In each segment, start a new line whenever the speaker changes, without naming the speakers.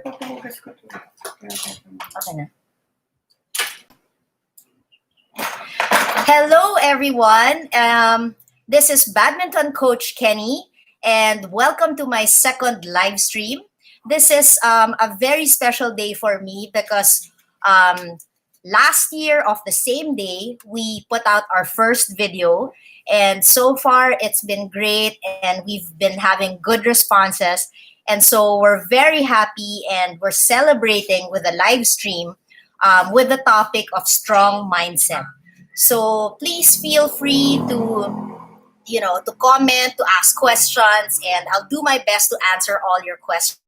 Okay na. Hello, everyone. This is Badminton Coach Kennie, and welcome to my second live stream. This is a very special day for me because last year of the same day, we put out our first video, and so far it's been great, and we've been having good responses. And so we're very happy, and we're celebrating with a live stream with the topic of strong mindset. So please feel free to comment, to ask questions, and I'll do my best to answer all your questions.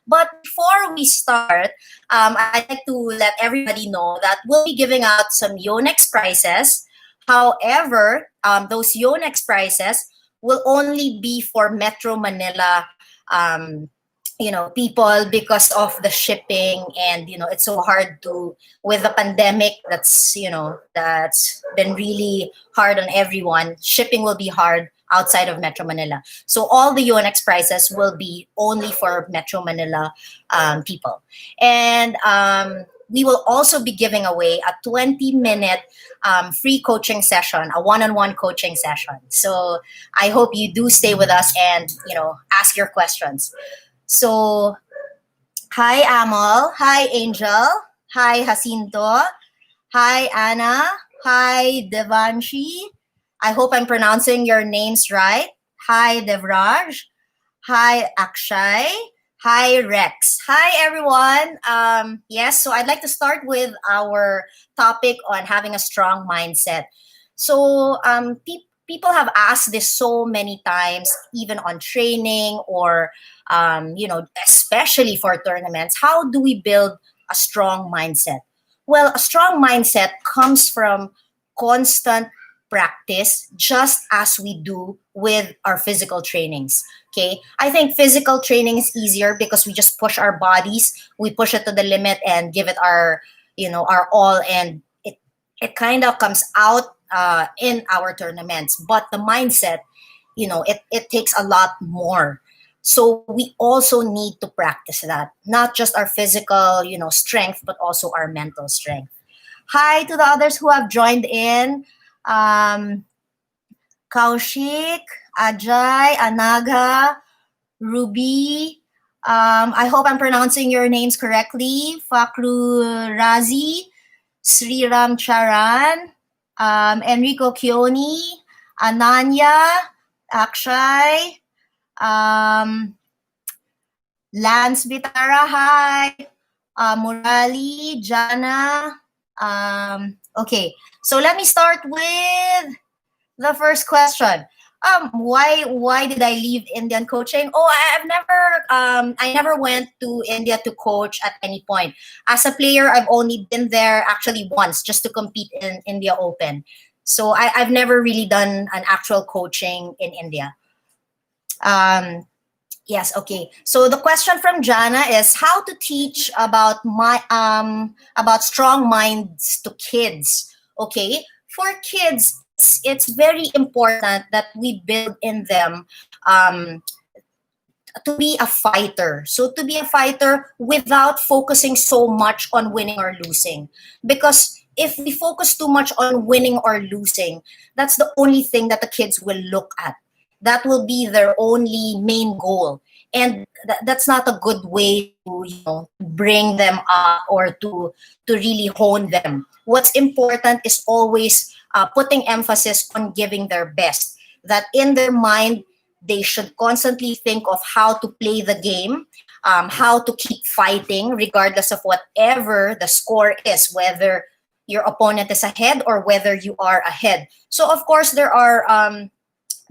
But before we start, I'd like to let everybody know that we'll be giving out some Yonex prizes. However, those Yonex prizes will only be for Metro Manila people, because of the shipping, and it's so hard to, with the pandemic, that's been really hard on everyone. Shipping will be hard outside of Metro Manila, so all the Yonex prices will be only for Metro Manila people. And we will also be giving away a 20-minute free coaching session, a one-on-one coaching session. So I hope you do stay with us and ask your questions. So, hi Amal, hi Angel, hi Jacinto, hi Anna, hi Devanshi. I hope I'm pronouncing your names right. Hi Devraj, hi Akshay, hi Rex. Hi everyone. Yes, so I'd like to start with our topic on having a strong mindset. So people have asked this so many times, even on training or especially for tournaments. How do we build a strong mindset? Well, a strong mindset comes from constant practice, just as we do with our physical trainings. Okay, I think physical training is easier because we just push our bodies, we push it to the limit and give it our all, and it kind of comes out in our tournaments. But the mindset, it takes a lot more. So we also need to practice that, not just our physical, strength, but also our mental strength. Hi to the others who have joined in. Kaushik, Ajay, Anaga, Ruby. I hope I'm pronouncing your names correctly. Fakru Razi, Sriram Charan, Enrico Chioni, Ananya, Akshay, Lance Bitara, hi, Murali, Jana. Okay, so let me start with the first question. Why did I leave Indian coaching? Oh, I never went to India to coach at any point. As a player, I've only been there actually once, just to compete in India Open. So I've never really done an actual coaching in India. Yes, okay. So the question from Jana is how to teach about strong minds to kids. Okay, for kids, it's very important that we build in them to be a fighter. So to be a fighter without focusing so much on winning or losing. Because if we focus too much on winning or losing, that's the only thing that the kids will look at. That will be their only main goal. And that's not a good way to bring them up or to really hone them. What's important is always putting emphasis on giving their best. That in their mind, they should constantly think of how to play the game, how to keep fighting regardless of whatever the score is, whether your opponent is ahead or whether you are ahead. So of course, there are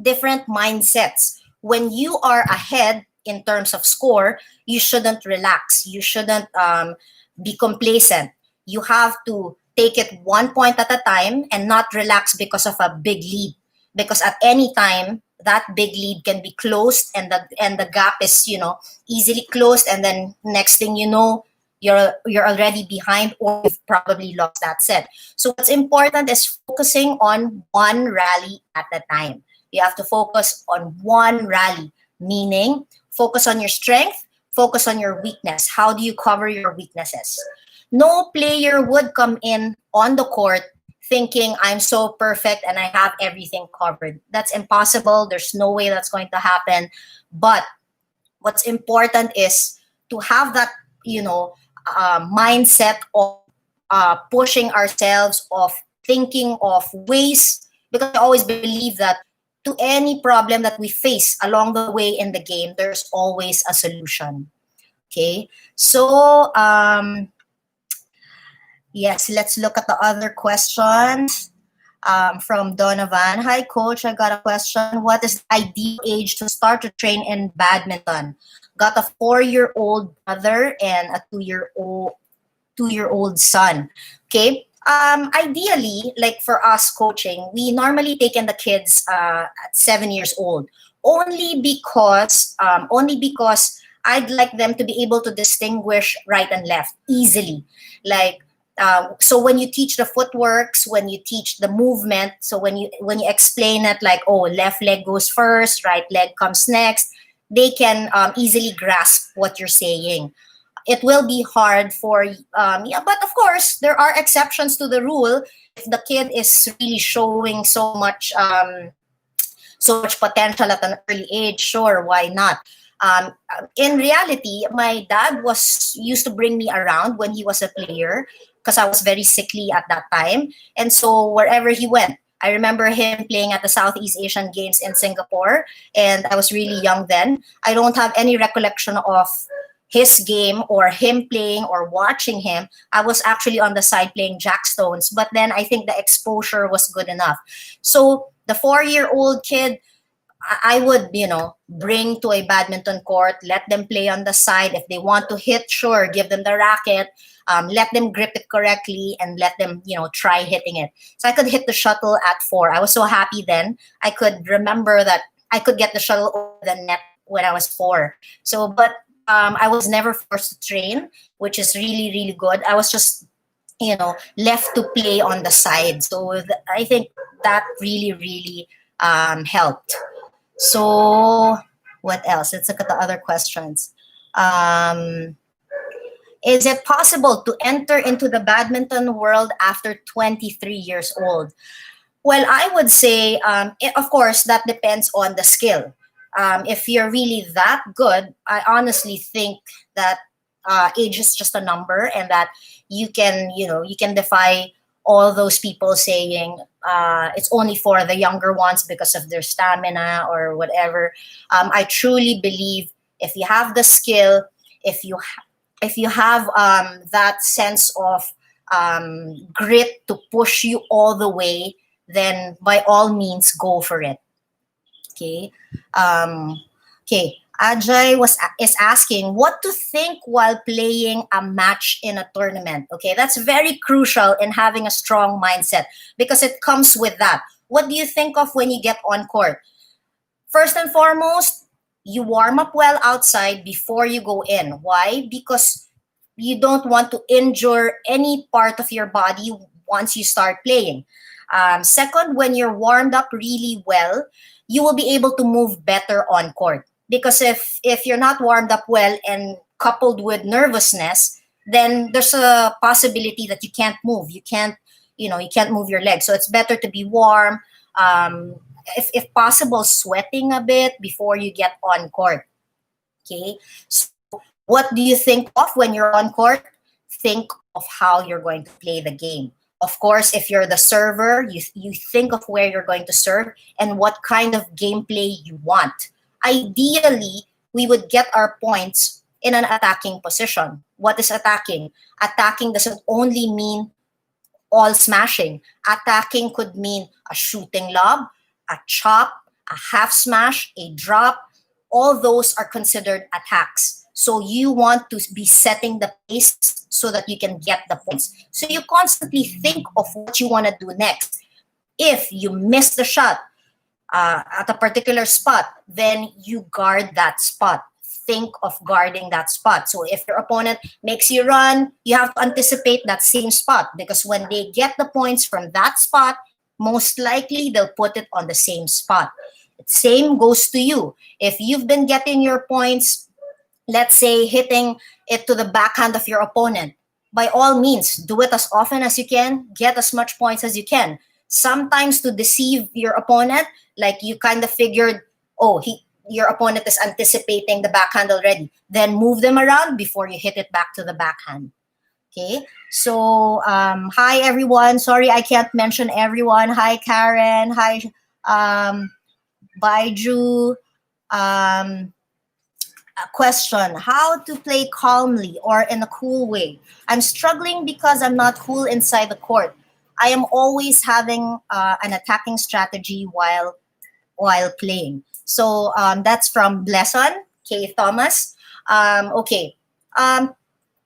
different mindsets. When you are ahead in terms of score, you shouldn't relax. You shouldn't be complacent. You have to take it 1 point at a time and not relax because of a big lead. Because at any time, that big lead can be closed, and the gap is easily closed, and then next thing you know, you're already behind, or you've probably lost that set. So what's important is focusing on one rally at a time. You have to focus on one rally, meaning focus on your strength, Focus on your weakness. How do you cover your weaknesses? No player would come in on the court thinking I'm so perfect and I have everything covered. That's impossible. There's no way that's going to happen. But what's important is to have that, mindset of pushing ourselves, of thinking of ways, because I always believe that to any problem that we face along the way in the game, there's always a solution. Okay, so yes, let's look at the other questions. From Donovan. Hi, coach. I got a question. What is the ideal age to start to train in badminton? Got a 4-year-old brother and a 2-year-old son. Okay. Ideally, like for us coaching, we normally take in the kids at 7 years old, only because I'd like them to be able to distinguish right and left easily. Like, so when you teach the footworks, when you teach the movement, so when you explain it like, oh, left leg goes first, right leg comes next, they can easily grasp what you're saying. It will be hard for but of course there are exceptions to the rule. If the kid is really showing so much potential at an early age, sure, why not? In reality, my dad used to bring me around when he was a player because I was very sickly at that time. And so wherever he went, I remember him playing at the Southeast Asian Games in Singapore, and I was really young then. I don't have any recollection of his game or him playing or watching him. I was actually on the side playing jackstones, but then I think the exposure was good enough. So the 4-year-old kid, I would, bring to a badminton court, let them play on the side. If they want to hit, sure, give them the racket, let them grip it correctly, and let them, try hitting it. So I could hit the shuttle at 4. I was so happy then. I could remember that I could get the shuttle over the net when I was 4. So, but I was never forced to train, which is really, really good. I was just, left to play on the side. So I think that really, really helped. So what else? Let's look at the other questions. Is it possible to enter into the badminton world after 23 years old? Well, I would say, of course, that depends on the skill. If you're really that good, I honestly think that age is just a number, and that you can defy all those people saying it's only for the younger ones because of their stamina or whatever. I truly believe if you have the skill, if you have that sense of grit to push you all the way, then by all means go for it. Okay. Okay. Ajay is asking what to think while playing a match in a tournament. Okay, that's very crucial in having a strong mindset because it comes with that. What do you think of when you get on court? First and foremost, you warm up well outside before you go in. Why? Because you don't want to injure any part of your body once you start playing. Second, when you're warmed up really well, you will be able to move better on court. Because if you're not warmed up well and coupled with nervousness, then there's a possibility that you can't move. You can't move your legs. So it's better to be warm. If possible, sweating a bit before you get on court. Okay. So what do you think of when you're on court? Think of how you're going to play the game. Of course, if you're the server, you think of where you're going to serve and what kind of gameplay you want. Ideally, we would get our points in an attacking position. What is attacking? Attacking doesn't only mean all smashing. Attacking could mean a shooting lob, a chop, a half smash, a drop. All those are considered attacks. So you want to be setting the pace so that you can get the points. So you constantly think of what you want to do next. If you miss the shot, at a particular spot, then you guard that spot. Think of guarding that spot. So if your opponent makes you run, you have to anticipate that same spot because when they get the points from that spot, most likely they'll put it on the same spot. Same goes to you. If you've been getting your points, let's say hitting it to the backhand of your opponent. By all means, do it as often as you can, get as much points as you can. Sometimes to deceive your opponent, like you kind of figured, oh, your opponent is anticipating the backhand already. Then move them around before you hit it back to the backhand. Okay, so hi everyone. Sorry, I can't mention everyone. Hi Karen. Hi Baiju. Um, a question: how to play calmly or in a cool way? I'm struggling because I'm not cool inside the court. I am always having an attacking strategy while playing. So that's from Blesson K. Thomas. Okay. Um,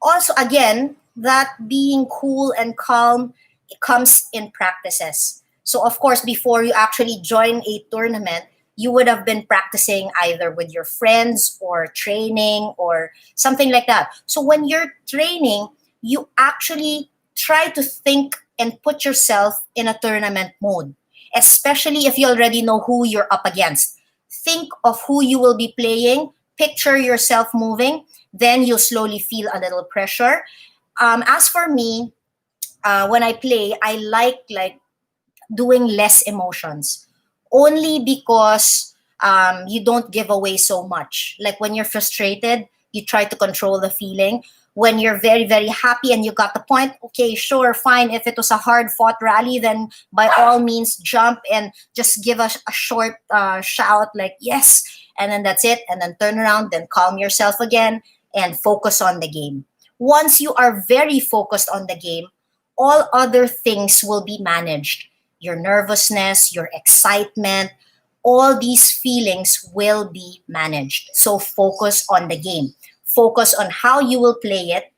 Also, again, that being cool and calm, it comes in practices. So of course, before you actually join a tournament, you would have been practicing either with your friends or training or something like that. So when you're training, you actually try to think and put yourself in a tournament mode, especially if you already know who you're up against. Think of who you will be playing, picture yourself moving, then you'll slowly feel a little pressure. As for me, when I play, I like doing less emotions, only because you don't give away so much. Like when you're frustrated, you try to control the feeling. When you're very, very happy and you got the point, okay, sure, fine. If it was a hard fought rally, then by all means jump and just give a short shout like, yes, and then that's it. And then turn around, then calm yourself again and focus on the game. Once you are very focused on the game, all other things will be managed. Your nervousness, your excitement, all these feelings will be managed. So focus on the game. Focus on how you will play it.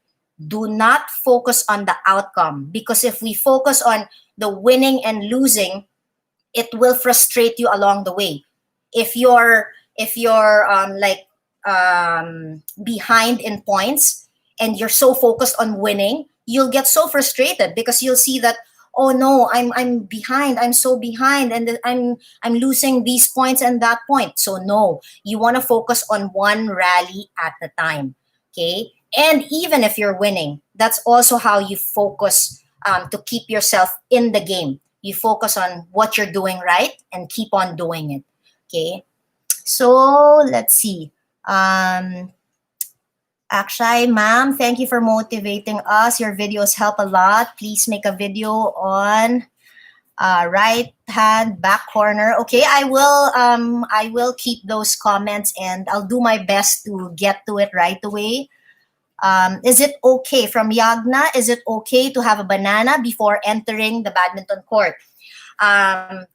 Do not focus on the outcome, because if we focus on the winning and losing, it will frustrate you along the way. If you're behind in points and you're so focused on winning, you'll get so frustrated because you'll see that, oh no, I'm behind, I'm so behind, and I'm losing these points and that point. So no, you want to focus on one rally at a time. Okay, and even if you're winning, that's also how you focus to keep yourself in the game. You focus on what you're doing right and keep on doing it. Okay, so let's see. Akshay, ma'am, thank you for motivating us. Your videos help a lot. Please make a video on right hand back corner. Okay, I will keep those comments and I'll do my best to get to it right away. Is it okay, from Yagna, is it okay to have a banana before entering the badminton court?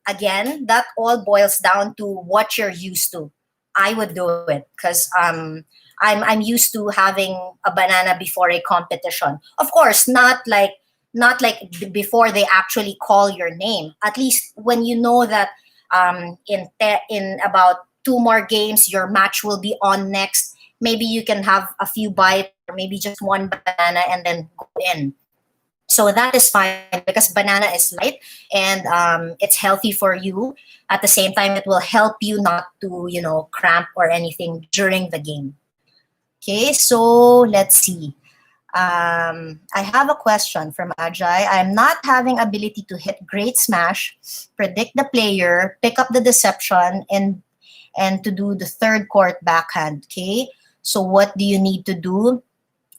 Again, that all boils down to what you're used to. I would do it because I'm used to having a banana before a competition. Of course, not like before they actually call your name. At least when you know that in about two more games your match will be on next, maybe you can have a few bites or maybe just one banana and then go in. So that is fine because banana is light and it's healthy for you. At the same time, it will help you not to, cramp or anything during the game. Okay, so let's see. I have a question from Ajay. I'm not having ability to hit great smash, predict the player, pick up the deception, and to do the third court backhand. Okay, so what do you need to do?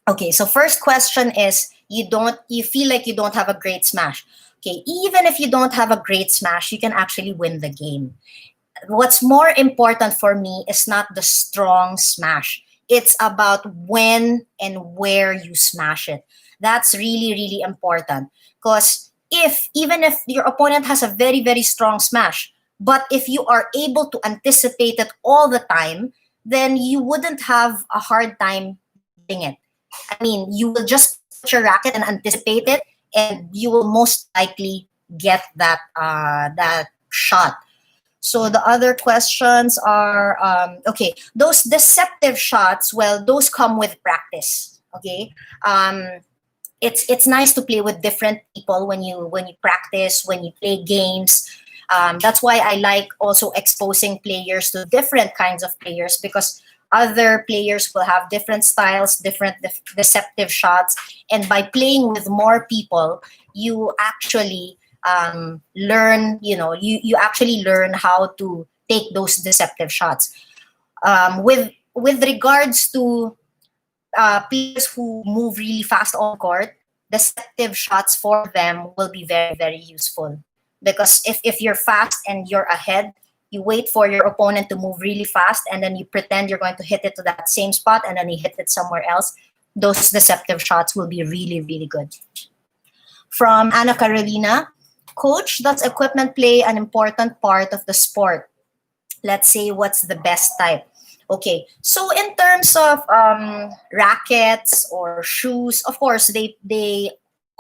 Okay, so first question is you feel like you don't have a great smash. Okay, even if you don't have a great smash, you can actually win the game. What's more important for me is not the strong smash. It's about when and where you smash it. That's really, really important. Because even if your opponent has a very, very strong smash, but if you are able to anticipate it all the time, then you wouldn't have a hard time hitting it. I mean, you will just put your racket and anticipate it, and you will most likely get that shot. So the other questions are okay. Those deceptive shots, well, those come with practice. Okay, it's nice to play with different people when you practice, when you play games. That's why I like also exposing players to different kinds of players because Other players will have different styles, different deceptive shots, and by playing with more people, you actually learn. You actually learn how to take those deceptive shots. With regards to players who move really fast on court, deceptive shots for them will be very, very useful. Because if you're fast and you're ahead, you wait for your opponent to move really fast and then you pretend you're going to hit it to that same spot and then you hit it somewhere else. Those deceptive shots will be really, really good. From Anna Carolina, Coach, does equipment play an important part of the sport? Let's say, what's the best type? Okay, so in terms of rackets or shoes, of course, they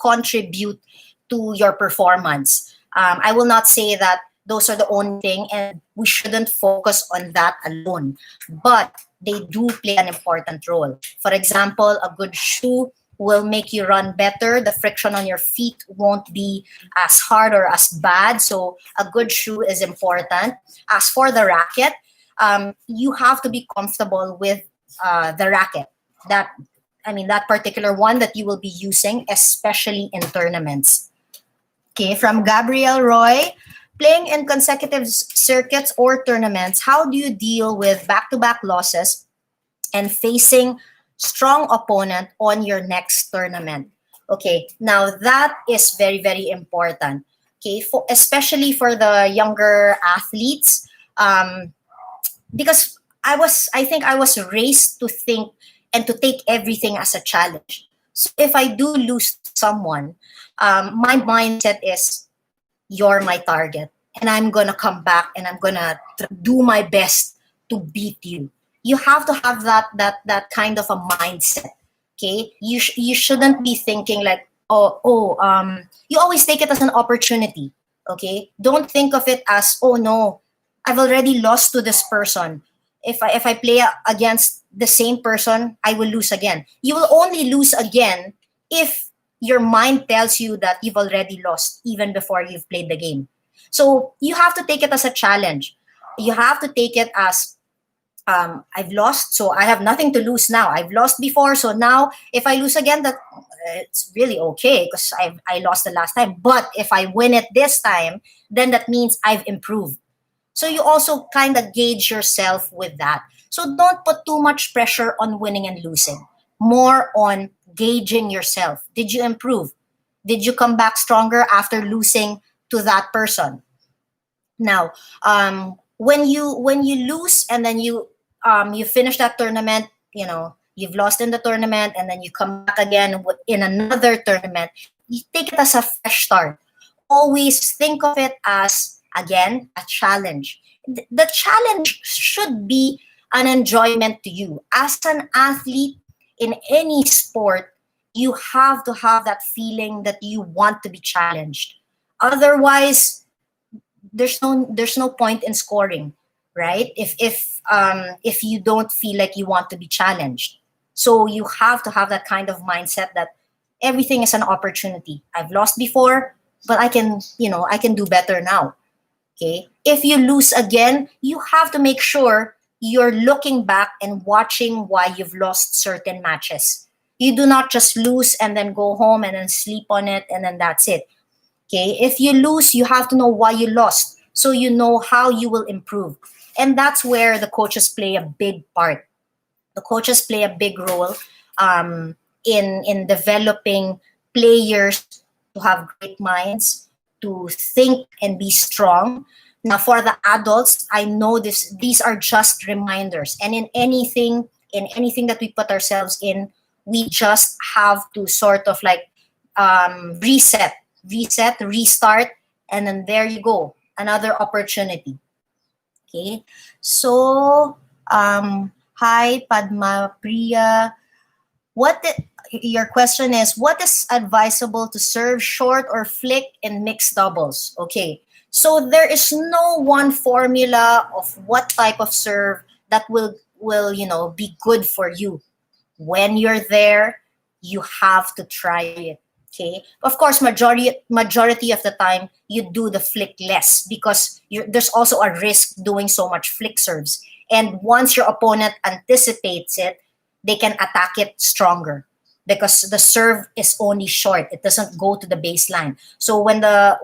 contribute to your performance. I will not say that those are the only thing, and we shouldn't focus on that alone. But they do play an important role. For example, a good shoe will make you run better. The friction on your feet won't be as hard or as bad. So a good shoe is important. As for the racket, you have to be comfortable with the racket. That particular one that you will be using, especially in tournaments. Okay, from Gabrielle Roy, playing in consecutive circuits or tournaments, how do you deal with back-to-back losses and facing strong opponent on your next tournament? Okay, now that is very, very important. Okay, especially for the younger athletes, because I think I was raised to think and to take everything as a challenge. So if I do lose someone, my mindset is, you're my target, and I'm gonna come back and I'm gonna do my best to beat you. You have to have that kind of a mindset. Okay, you shouldn't be thinking like, you always take it as an opportunity. Okay, don't think of it as, oh no, I've already lost to this person. If I play against the same person, I will lose again. You will only lose again if your mind tells you that you've already lost even before you've played the game. So you have to take it as a challenge. You have to take it as, I've lost, so I have nothing to lose now. I've lost before, so now if I lose again, that it's really okay because I lost the last time. But if I win it this time, then that means I've improved. So you also kind of gauge yourself with that. So don't put too much pressure on winning and losing. More on gauging yourself. Did you improve? Did you come back stronger after losing to that person? Now, when you lose and then you finish that tournament, you've lost in the tournament and then you come back again in another tournament, you take it as a fresh start. Always think of it as, again, a challenge. The challenge should be an enjoyment to you. As an athlete in any sport, you have to have that feeling that you want to be challenged. Otherwise, there's no point in scoring, right? If you don't feel like you want to be challenged. So you have to have that kind of mindset that everything is an opportunity. I've lost before, but I can do better now. Okay? If you lose again, you have to make sure you're looking back and watching why you've lost certain matches. You do not just lose and then go home and then sleep on it and then that's it. Okay? If you lose, you have to know why you lost so you know how you will improve. And that's where the coaches play a big part. The coaches play a big role in developing players to have great minds, to think and be strong. Now, for the adults, I know these are just reminders. And in anything that we put ourselves in, we just have to sort of like reset, restart, and then there you go, another opportunity. Okay, so hi Padma Priya. Your question is, what is advisable to serve short or flick in mixed doubles? Okay, so there is no one formula of what type of serve that will be good for you. When you're there, you have to try it. Okay, of course, majority of the time you do the flick less because there's also a risk doing so much flick serves. And once your opponent anticipates it, they can attack it stronger because the serve is only short. It doesn't go to the baseline. So when the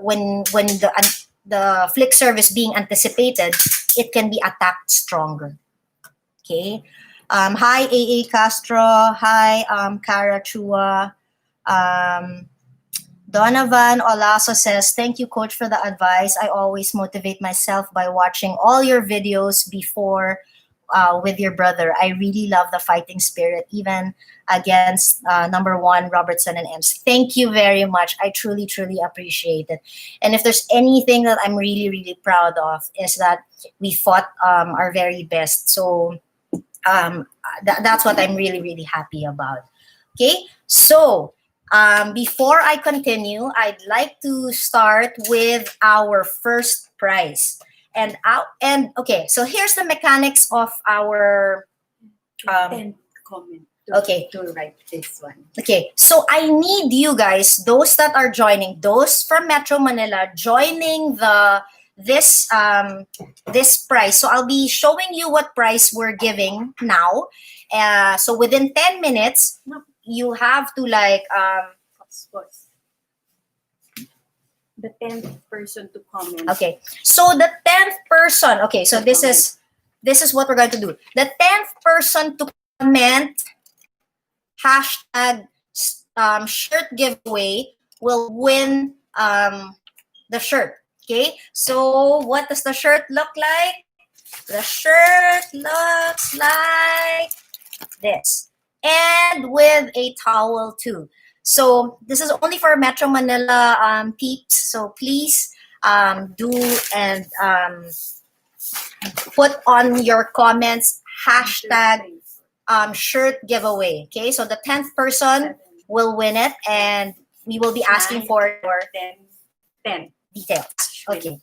flick serve is being anticipated, it can be attacked stronger. Okay. Hi, AA Castro. Hi, Cara Chua. Donovan Olaso says, thank you, coach, for the advice. I always motivate myself by watching all your videos before with your brother. I really love the fighting spirit, even against number one, Robertson and Ems. Thank you very much. I truly, truly appreciate it. And if there's anything that I'm really, really proud of is that we fought our very best. So that's what I'm really, really happy about. Okay, so before I continue, I'd like to start with our first prize. And okay, so here's the mechanics of our
comment to write this one.
Okay, so I need you guys, those that are joining, those from Metro Manila, joining this prize. So I'll be showing you what prize we're giving now. So within 10 minutes, you have to like
the 10th person to comment.
Okay, so the 10th person. Okay, so this is what we're going to do. The 10th person to comment hashtag shirt giveaway will win the shirt. Okay, so what does the shirt look like? The shirt looks like this, and with a towel too. So this is only for Metro Manila peeps. So please do and put on your comments hashtag shirt giveaway. Okay, so the 10th person will win it, and we will be asking for your
10
details.
Ashwin.
Okay.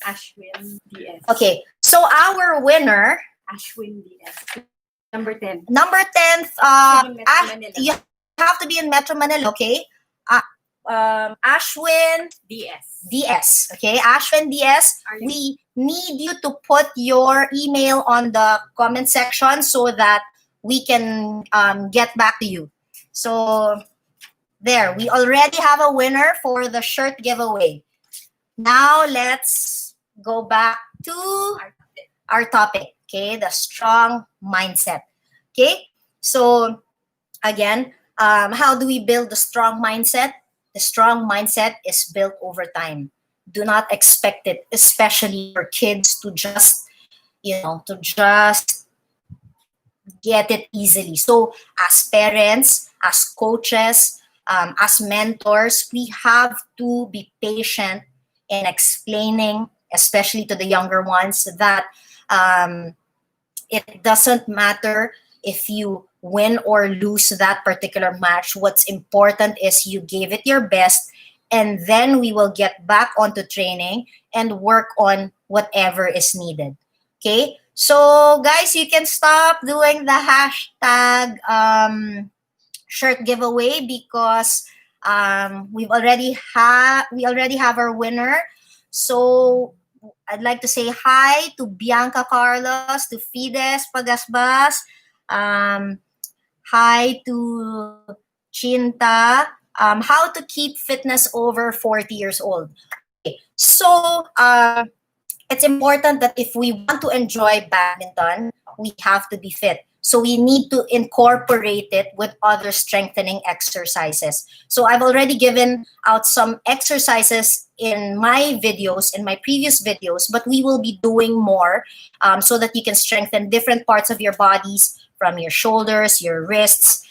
Ashwin DS.
Okay, so our winner,
Ashwin DS. Number 10.
Number 10th, you have to be in Metro Manila, okay? Ashwin DS. Okay, Ashwin DS, we need you to put your email on the comment section so that we can get back to you. So there, we already have a winner for the shirt giveaway. Now let's go back to our topic, okay? The strong mindset. Okay, so again, how do we build the strong mindset? The strong mindset is built over time. Do not expect it, especially for kids, to just get it easily. So as parents, as coaches, as mentors, we have to be patient in explaining, especially to the younger ones, that it doesn't matter if you win or lose that particular match. What's important is you gave it your best, and then we will get back onto training and work on whatever is needed. Okay, so guys, you can stop doing the hashtag shirt giveaway because we already have our winner. So I'd like to say hi to Bianca Carlos, to Fides Pagasbas, hi to Chinta. How to keep fitness over 40 years old. Okay. So it's important that if we want to enjoy badminton, we have to be fit. So we need to incorporate it with other strengthening exercises. So I've already given out some exercises in my videos, in my previous videos, but we will be doing more so that you can strengthen different parts of your bodies, from your shoulders, your wrists,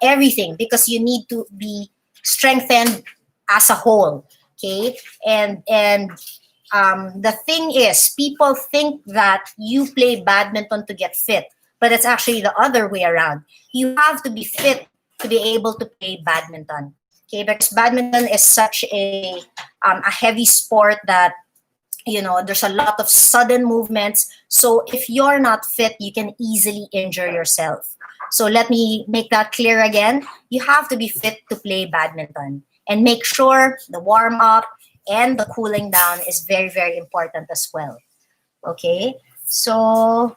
everything, because you need to be strengthened as a whole. Okay, and the thing is, people think that you play badminton to get fit, but it's actually the other way around. You have to be fit to be able to play badminton. Okay, because badminton is such a heavy sport that, you know, there's a lot of sudden movements. So if you're not fit, you can easily injure yourself. So let me make that clear again. You have to be fit to play badminton, and make sure the warm up and the cooling down is very, very important as well. Okay, so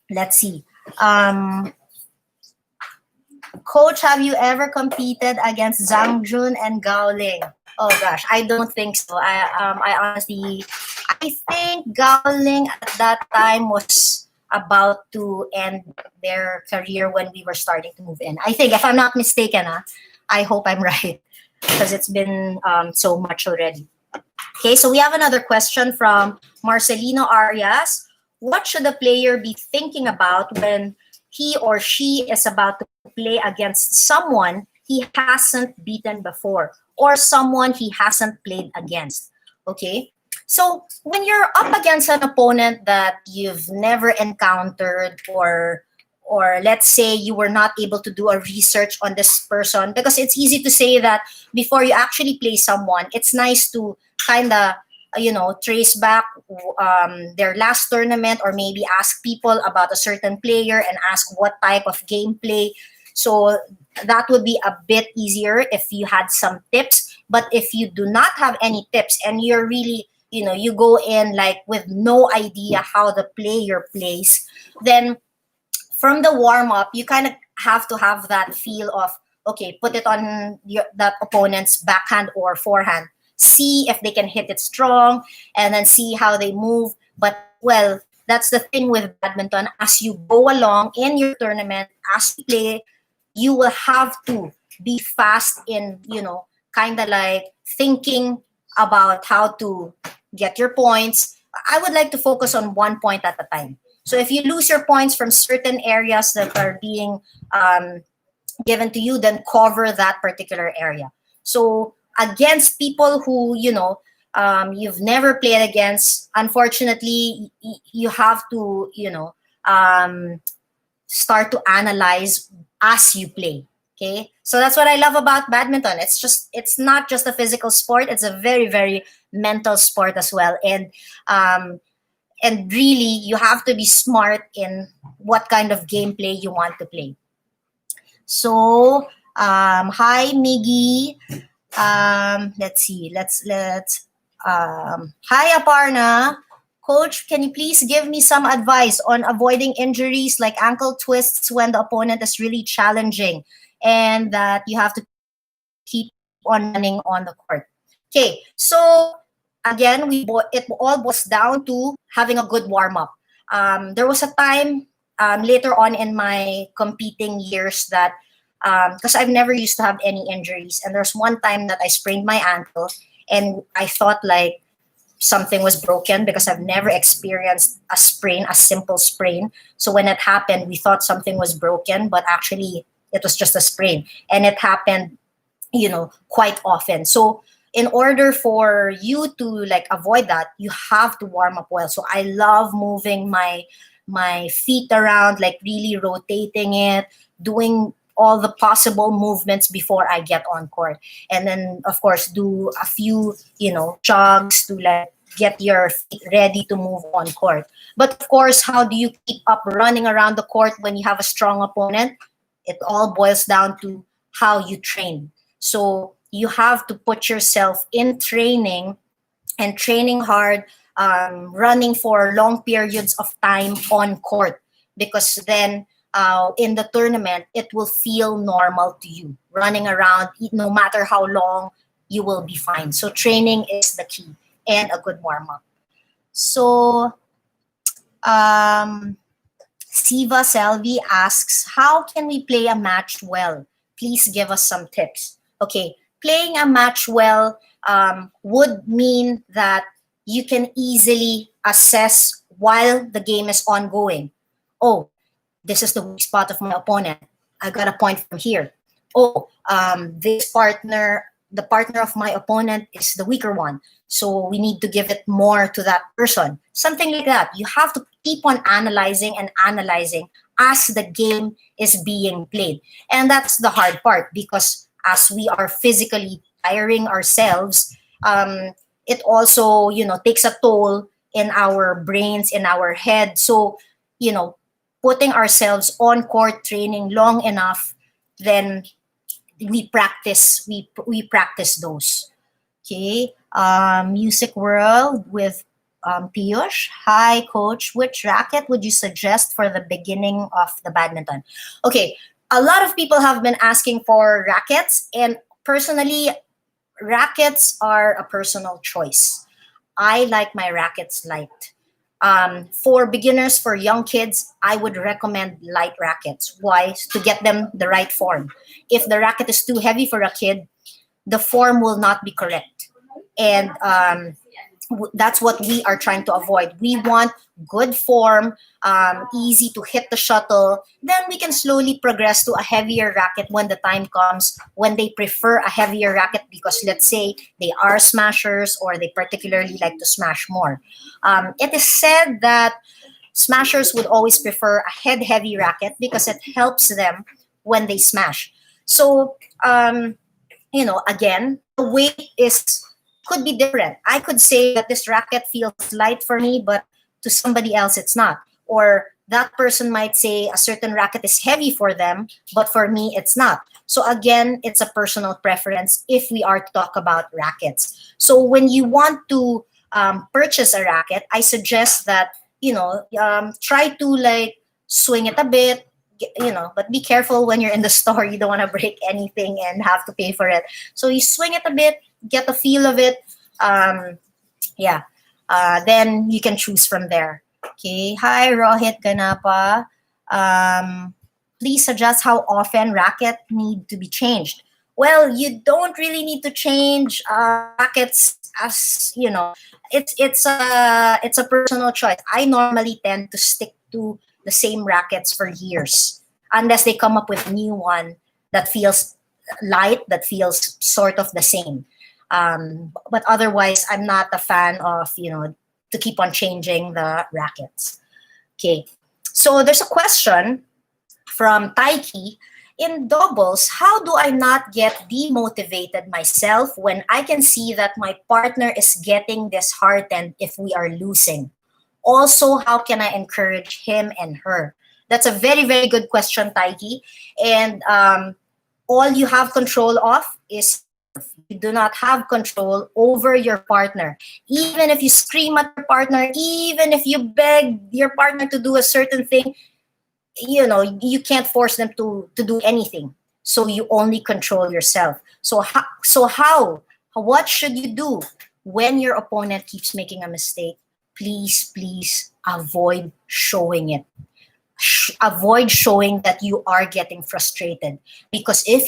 Let's see. Coach, have you ever competed against Zhongjun and Gowling? Oh gosh, I don't think so. I honestly, I think Gowling at that time was about to end their career when we were starting to move in. I think, if I'm not mistaken, I hope I'm right because it's been so much already. Okay, so we have another question from Marcelino Arias. What should a player be thinking about when he or she is about to play against someone he hasn't beaten before or someone he hasn't played against? Okay, so when you're up against an opponent that you've never encountered, or let's say you were not able to do a research on this person, because it's easy to say that before you actually play someone, it's nice to kind of trace back their last tournament, or maybe ask people about a certain player and ask what type of gameplay. So that would be a bit easier if you had some tips. But if you do not have any tips and you're really, you go in like with no idea how the player plays, then from the warm up, you kind of have to have that feel of, okay, put it on that opponent's backhand or forehand. See if they can hit it strong, and then see how they move. But, well, that's the thing with badminton. As you go along in your tournament, as you play, you will have to be fast in, kind of like thinking about how to get your points. I would like to focus on one point at a time. So if you lose your points from certain areas that are being given to you, then cover that particular area. So against people who, you've never played against, unfortunately, you have to, start to analyze as you play. Okay, so that's what I love about badminton. It's not just a physical sport. It's a very, very mental sport as well. And really, you have to be smart in what kind of gameplay you want to play. So, hi, Miggy. Let's see. Hi, Aparna. Coach, can you please give me some advice on avoiding injuries like ankle twists when the opponent is really challenging and that you have to keep on running on the court? Okay, so again, it all boils down to having a good warm up. There was a time later on in my competing years that because I've never used to have any injuries, and there's one time that I sprained my ankle, and I thought like something was broken because I've never experienced a sprain, a simple sprain. So when it happened, we thought something was broken, but actually it was just a sprain, and it happened, quite often. So in order for you to like avoid that, you have to warm up well. So I love moving my feet around, like really rotating it, doing all the possible movements before I get on court. And then of course do a few, jogs to like get your feet ready to move on court. But of course, how do you keep up running around the court when you have a strong opponent? It all boils down to how you train. So you have to put yourself in training and training hard, running for long periods of time on court, because then in the tournament, it will feel normal to you. Running around, no matter how long, you will be fine. So training is the key, and a good warm-up. So Siva Selvi asks, how can we play a match well? Please give us some tips. Okay, playing a match well would mean that you can easily assess while the game is ongoing. Oh, this is the weak spot of my opponent. I got a point from here. Oh, the partner of my opponent is the weaker one. So we need to give it more to that person. Something like that. You have to keep on analyzing and analyzing as the game is being played. And that's the hard part, because as we are physically tiring ourselves, it also, takes a toll in our brains, in our head. So, putting ourselves on court training long enough, then we practice those. Okay, Music World with Piyush. Hi, coach. Which racket would you suggest for the beginning of the badminton? Okay, a lot of people have been asking for rackets, and personally, rackets are a personal choice. I like my rackets light. For beginners, for young kids, I would recommend light rackets. Why? To get them the right form. If the racket is too heavy for a kid, the form will not be correct. And that's what we are trying to avoid. We want good form, easy to hit the shuttle. Then we can slowly progress to a heavier racket when the time comes, when they prefer a heavier racket because, let's say, they are smashers or they particularly like to smash more. It is said that smashers would always prefer a head heavy racket because it helps them when they smash. So, again, the weight is could be different. I could say that this racket feels light for me, but to somebody else it's not. Or that person might say a certain racket is heavy for them, but for me it's not. So again, it's a personal preference if we are to talk about rackets. So when you want to purchase a racket, I suggest that try to like swing it a bit, but be careful when you're in the store. You don't want to break anything and have to pay for it. So you swing it a bit, get a feel of it. Yeah. Then you can choose from there. Okay. Hi, Rohit Ganapa. Please suggest how often racket need to be changed. Well, you don't really need to change rackets, as it's a personal choice. I normally tend to stick to the same rackets for years unless they come up with a new one that feels light, that feels sort of the same. But otherwise, I'm not a fan of, to keep on changing the rackets. Okay. So there's a question from Taiki. In doubles, how do I not get demotivated myself when I can see that my partner is getting disheartened if we are losing? Also, how can I encourage him and her? That's a very, very good question, Taiki. And all you have control of is you do not have control over your partner. Even if you scream at your partner, even if you beg your partner to do a certain thing, you can't force them to do anything. So you only control yourself. What should you do when your opponent keeps making a mistake? Please avoid showing it. Avoid showing that you are getting frustrated, because if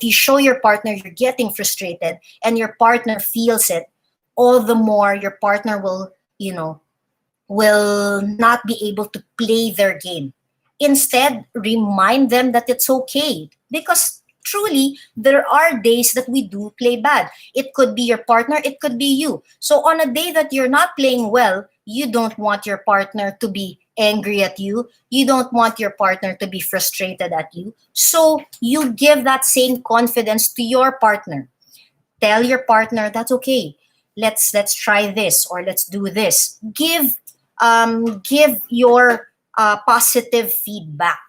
you show your partner you're getting frustrated and your partner feels it, all the more your partner will not be able to play their game. Instead, remind them that it's okay, because truly there are days that we do play bad. It could be your partner, it could be you. So on a day that you're not playing well, you don't want your partner to be angry at you. You don't want your partner to be frustrated at you. So you give that same confidence to your partner. Tell your partner that's okay. Let's try this, or let's do this. Give your positive feedback.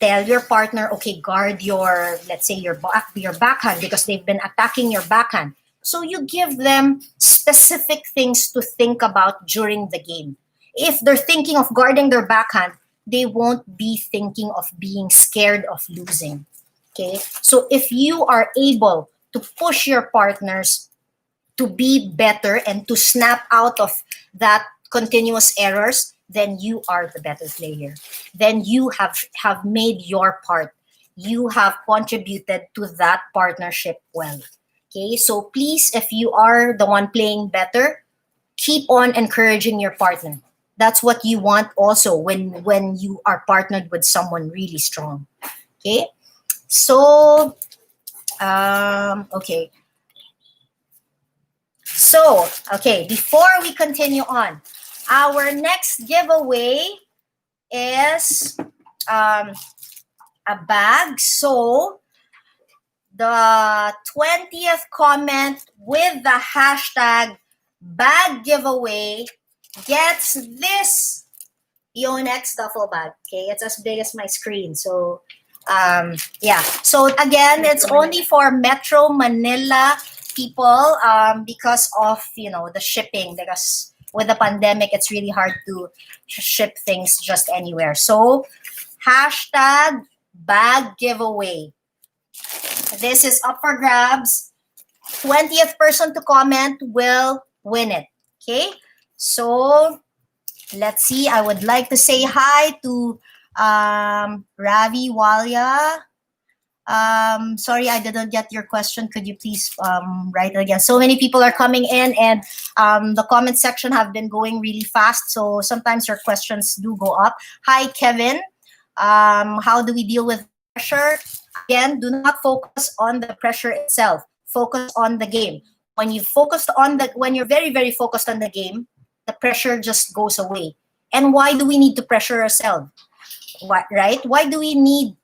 Tell your partner, okay, guard your, let's say, your backhand because they've been attacking your backhand. So you give them specific things to think about during the game. If they're thinking of guarding their backhand, they won't be thinking of being scared of losing. Okay? So if you are able to push your partners to be better and to snap out of that continuous errors, then you are the better player. Then you have made your part. You have contributed to that partnership well. Okay, so please, if you are the one playing better, keep on encouraging your partner. That's what you want also when you are partnered with someone really strong. Okay, so okay. So, okay, before we continue on, our next giveaway is a bag. So, the 20th comment with the hashtag bag giveaway gets this Yonex duffel bag. Okay, it's as big as my screen. So, yeah. So, again, it's only for Metro Manila people because of the shipping, because with the pandemic, it's really hard to ship things just anywhere. So hashtag bag giveaway. This is up for grabs. 20th person to comment will win it. Okay? So let's see. I would like to say hi to Ravi Walia. Sorry, I didn't get your question. Could you please write it again? So many people are coming in, and the comment section have been going really fast. So sometimes your questions do go up. Hi, Kevin. How do we deal with pressure? Again, do not focus on the pressure itself. Focus on the game. When you're very, very focused on the game, the pressure just goes away. And why do we need to pressure ourselves? Right? Why do we need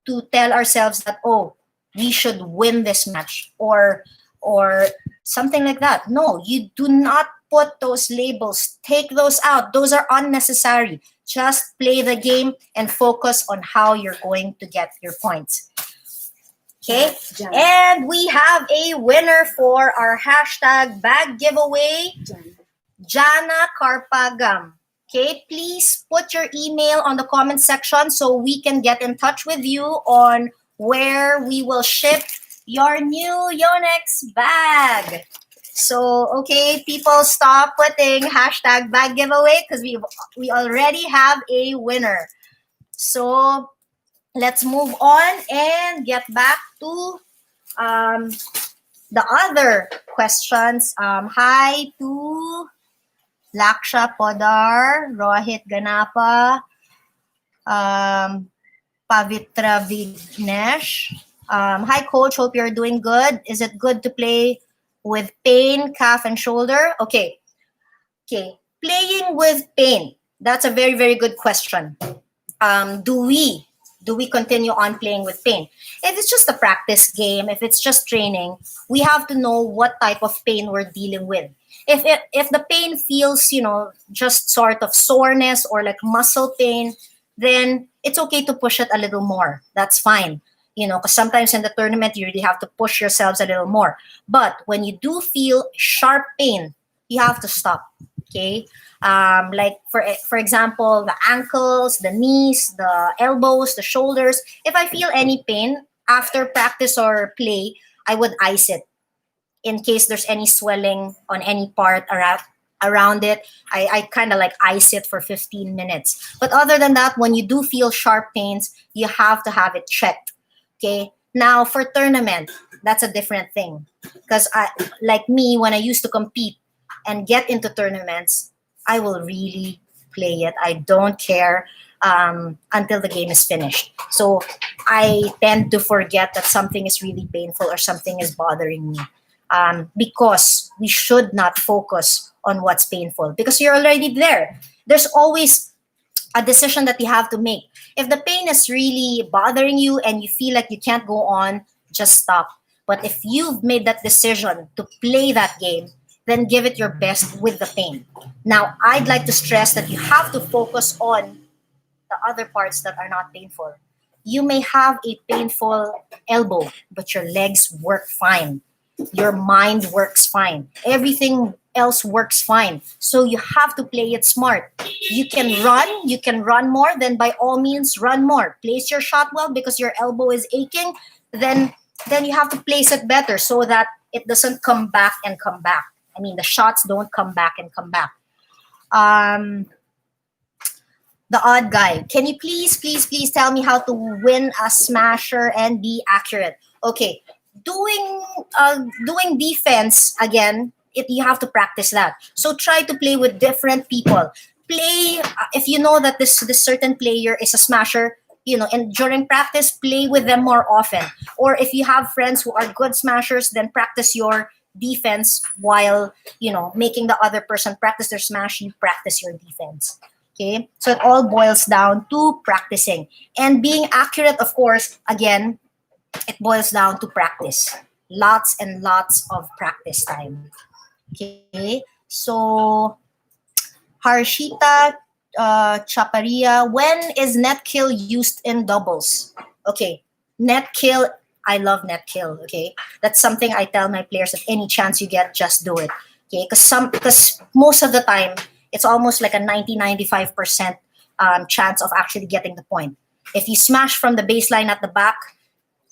to tell ourselves that, oh, we should win this match or something like that? No, you do not put those labels. Take those out. Those are unnecessary. Just play the game and focus on how you're going to get your points. Okay, and we have a winner for our hashtag bag giveaway, Jana Karpagam. Okay, please put your email on the comment section so we can get in touch with you on where we will ship your new Yonex bag. So, okay, people, stop putting hashtag bag giveaway because we already have a winner. So let's move on and get back to the other questions. Hi to Laksha Podar, Rohit Ganapa, Pavitra Vignesh. Hi, coach. Hope you're doing good. Is it good to play with pain, calf, and shoulder? Okay. Playing with pain. That's a very, very good question. Do we continue on playing with pain? If it's just a practice game, if it's just training, we have to know what type of pain we're dealing with. If the pain feels, just sort of soreness or like muscle pain, then it's okay to push it a little more. That's fine. Because sometimes in the tournament, you really have to push yourselves a little more. But when you do feel sharp pain, you have to stop. Okay. Like for example, the ankles, the knees, the elbows, the shoulders. If I feel any pain after practice or play, I would ice it in case there's any swelling on any part around it. I kind of like ice it for 15 minutes. But other than that, when you do feel sharp pains, you have to have it checked. Okay. Now for tournament, that's a different thing. Because like me, when I used to compete and get into tournaments, I will really play it. I don't care until the game is finished. So I tend to forget that something is really painful or something is bothering me, because we should not focus on what's painful because you're already there. There's always a decision that you have to make. If the pain is really bothering you and you feel like you can't go on, just stop. But if you've made that decision to play that game, then give it your best with the pain. Now, I'd like to stress that you have to focus on the other parts that are not painful. You may have a painful elbow, but your legs work fine. Your mind works fine. Everything else works fine. So you have to play it smart. You can run more, then by all means run more. Place your shot well because your elbow is aching, then you have to place it better so that it doesn't come back and come back. I mean, the shots don't come back and come back. The odd guy. Can you please tell me how to win a smasher and be accurate? Okay, doing defense again. You have to practice that. So try to play with different people. Play if you know that this certain player is a smasher. And during practice, play with them more often. Or if you have friends who are good smashers, then practice your defense while making the other person practice their smash. You practice your defense. Okay, so it all boils down to practicing and being accurate. Of course, again, it boils down to practice. Lots and lots of practice time. Okay, so Harshita Chaparia, when is Netkill used in doubles? Okay, Netkill. I love Netkill. Okay, that's something I tell my players. If any chance you get, just do it. Okay, because most of the time it's almost like a 90-95% chance of actually getting the point. If you smash from the baseline at the back,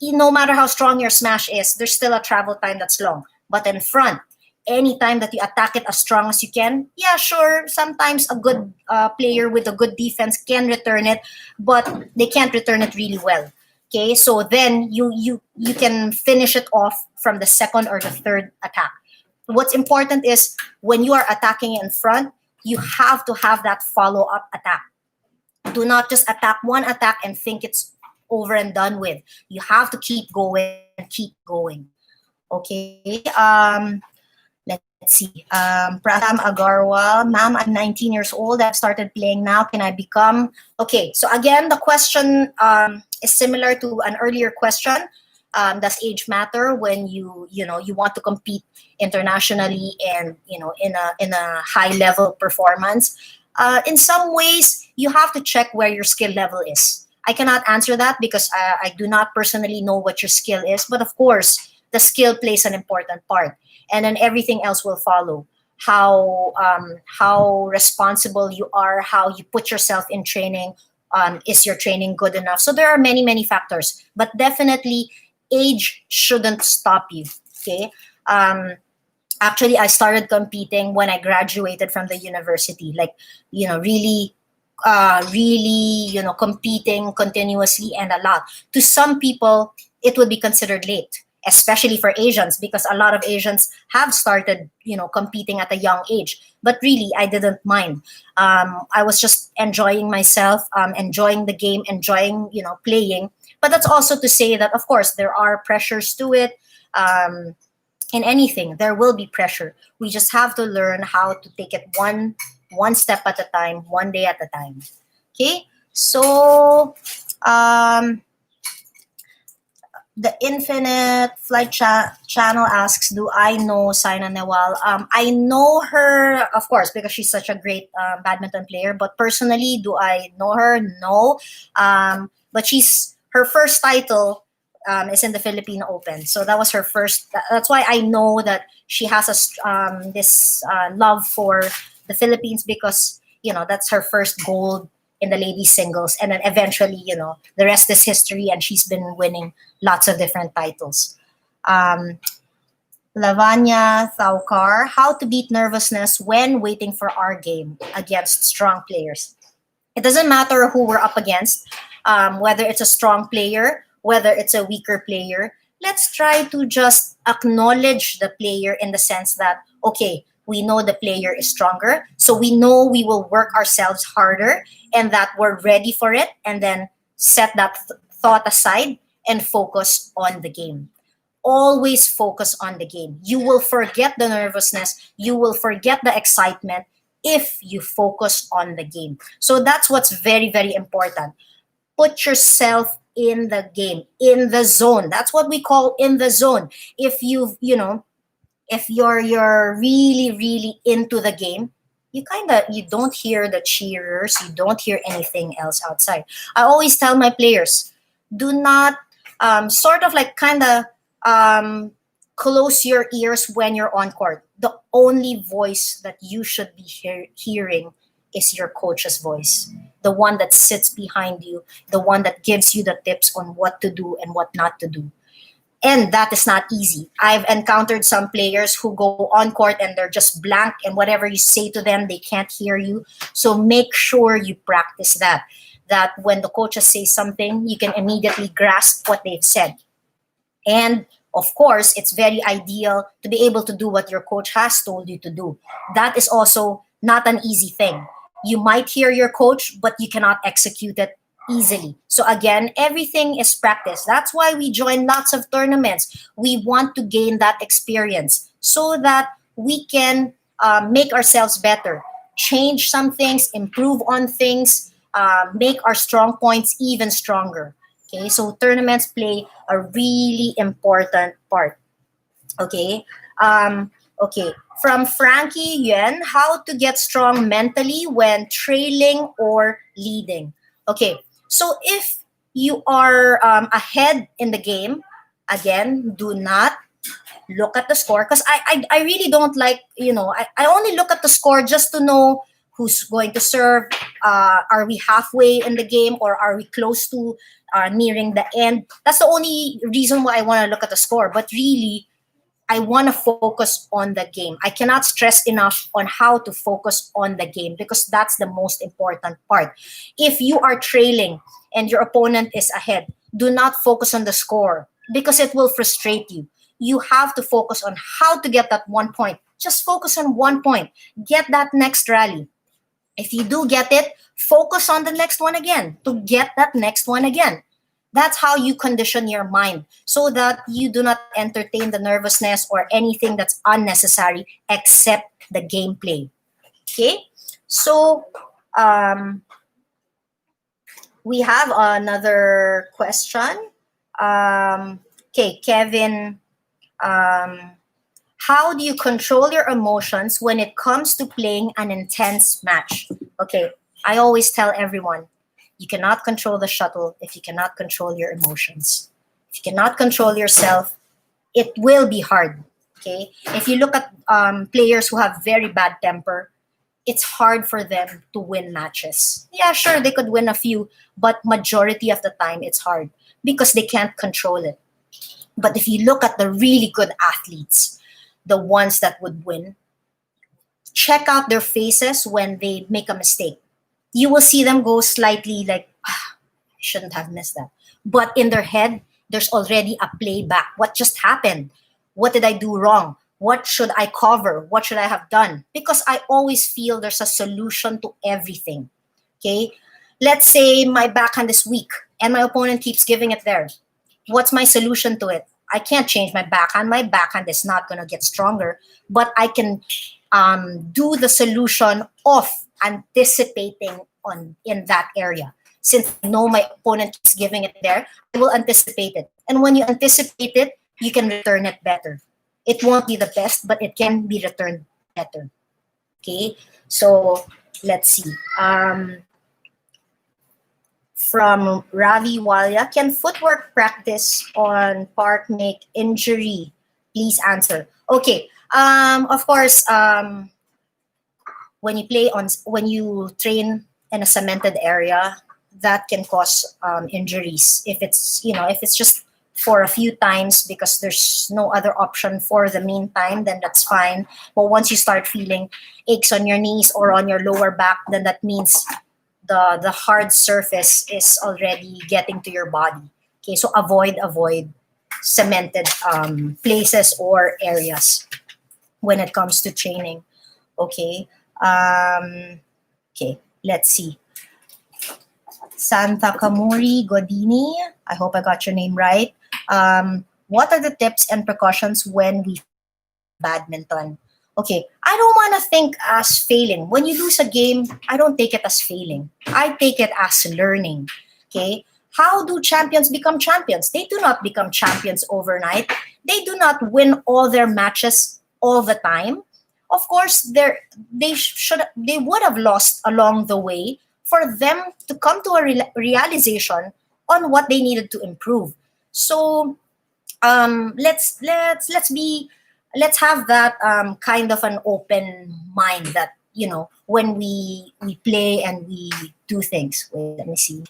no matter how strong your smash is, there's still a travel time that's long. But in front, anytime that you attack it as strong as you can, yeah, sure, sometimes a good player with a good defense can return it, but they can't return it really well. Okay, so then you can finish it off from the second or the third attack. What's important is when you are attacking in front, you have to have that follow-up attack. Do not just attack one attack and think it's over and done with. You have to keep going and keep going. Okay. Let's see. Pratham Agarwal, ma'am, I'm 19 years old. I've started playing now. Can I become? Okay. So again, the question is similar to an earlier question. Does age matter when you want to compete internationally and in a high level performance? In some ways, you have to check where your skill level is. I cannot answer that because I do not personally know what your skill is. But of course, the skill plays an important part, and then everything else will follow. How responsible you are, how you put yourself in training. Is your training good enough? So there are many factors, but definitely age shouldn't stop you. Okay. Actually, I started competing when I graduated from the university. Like, really competing continuously and a lot. To some people, it would be considered late, especially for Asians, because a lot of Asians have started, competing at a young age. But really, I didn't mind. I was just enjoying myself, enjoying the game, enjoying, playing. But that's also to say that, of course, there are pressures to it. In anything, there will be pressure. We just have to learn how to take it one step at a time, one day at a time. Okay, so the Infinite Flight Channel asks, do I know Saina Nehwal? I know her, of course, because she's such a great badminton player. But personally, do I know her? No. But her first title is in the Philippine Open. So that was her first. That's why I know that she has this love for the Philippines, because that's her first gold in the ladies singles, and then eventually the rest is history, and she's been winning lots of different titles. Lavanya Thaukar, how to beat nervousness when waiting for our game against strong players. It doesn't matter who we're up against, whether it's a strong player, whether it's a weaker player. Let's try to just acknowledge the player in the sense that, okay, we know the player is stronger, so we know we will work ourselves harder and that we're ready for it, and then set that thought aside and focus on the game. Always focus on the game. You will forget the nervousness, you will forget the excitement if you focus on the game. So that's what's very important. Put yourself in the game, in the zone. That's what we call in the zone. If if you're really into the game, you don't hear the cheerers, you don't hear anything else outside. I always tell my players, do not close your ears when you're on court. The only voice that you should be hearing is your coach's voice, the one that sits behind you, the one that gives you the tips on what to do and what not to do. And that is not easy. I've encountered some players who go on court and they're just blank, and whatever you say to them, they can't hear you. So make sure you practice that when the coaches say something, you can immediately grasp what they've said. And of course, it's very ideal to be able to do what your coach has told you to do. That is also not an easy thing. You might hear your coach, but you cannot execute it easily. So again, everything is practice. That's why we join lots of tournaments. We want to gain that experience so that we can make ourselves better, change some things, improve on things, make our strong points even stronger. Okay, so tournaments play a really important part. Okay. Okay. From Frankie Yuan, how to get strong mentally when trailing or leading. Okay. So if you are ahead in the game, again, do not look at the score, because I really don't like, I only look at the score just to know who's going to serve. Are we halfway in the game, or are we close to nearing the end? That's the only reason why I want to look at the score. But really, I want to focus on the game. I cannot stress enough on how to focus on the game, because that's the most important part. If you are trailing and your opponent is ahead, do not focus on the score, because it will frustrate you. You have to focus on how to get that 1 point. Just focus on 1 point. Get that next rally. If you do get it, focus on the next one again to get that next one again. That's how you condition your mind, so that you do not entertain the nervousness or anything that's unnecessary except the gameplay. Okay? So, we have another question. Okay, Kevin. How do you control your emotions when it comes to playing an intense match? Okay, I always tell everyone, you cannot control the shuttle if you cannot control your emotions. If you cannot control yourself, it will be hard. Okay, if you look at players who have very bad temper, it's hard for them to win matches. Yeah, sure, they could win a few, but majority of the time it's hard because they can't control it. But if you look at the really good athletes, the ones that would win, check out their faces when they make a mistake. You will see them go slightly like, I shouldn't have missed that. But in their head, there's already a playback. What just happened? What did I do wrong? What should I cover? What should I have done? Because I always feel there's a solution to everything. Okay? Let's say my backhand is weak and my opponent keeps giving it there. What's my solution to it? I can't change my backhand. My backhand is not going to get stronger, but I can do the solution of anticipating in that area. Since I know my opponent keeps giving it there, I will anticipate it. And when you anticipate it, you can return it better. It won't be the best, but it can be returned better. Okay, so let's see. From Ravi Walia, can footwork practice on park make injury? Please answer. Okay. Of course, when you train in a cemented area, that can cause injuries. If it's just for a few times because there's no other option for the meantime, then that's fine. But once you start feeling aches on your knees or on your lower back, then that means the hard surface is already getting to your body. Okay, so avoid cemented places or areas when it comes to training. Okay. Okay, let's see. Santa Kamuri Godini, I hope I got your name right. What are the tips and precautions when we badminton? Okay, I don't want to think as failing. When you lose a game, I don't take it as failing. I take it as learning. Okay, how do champions become champions? They do not become champions overnight. They do not win all their matches all the time. Of course, they would have lost along the way for them to come to a realization on what they needed to improve. So let's have that kind of an open mind that when we play and we do things. Wait, let me see.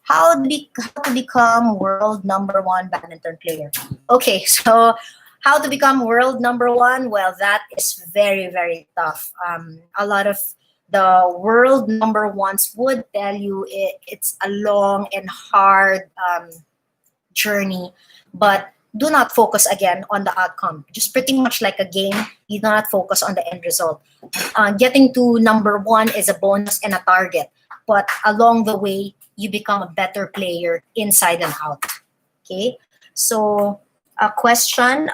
How to become world number one badminton player? Okay, so how to become world number one? Well, that is very, very tough. A lot of the world number ones would tell you it's a long and hard journey, but do not focus again on the outcome. Just pretty much like a game, you do not focus on the end result. Getting to number one is a bonus and a target, but along the way, you become a better player inside and out. Okay, so a question,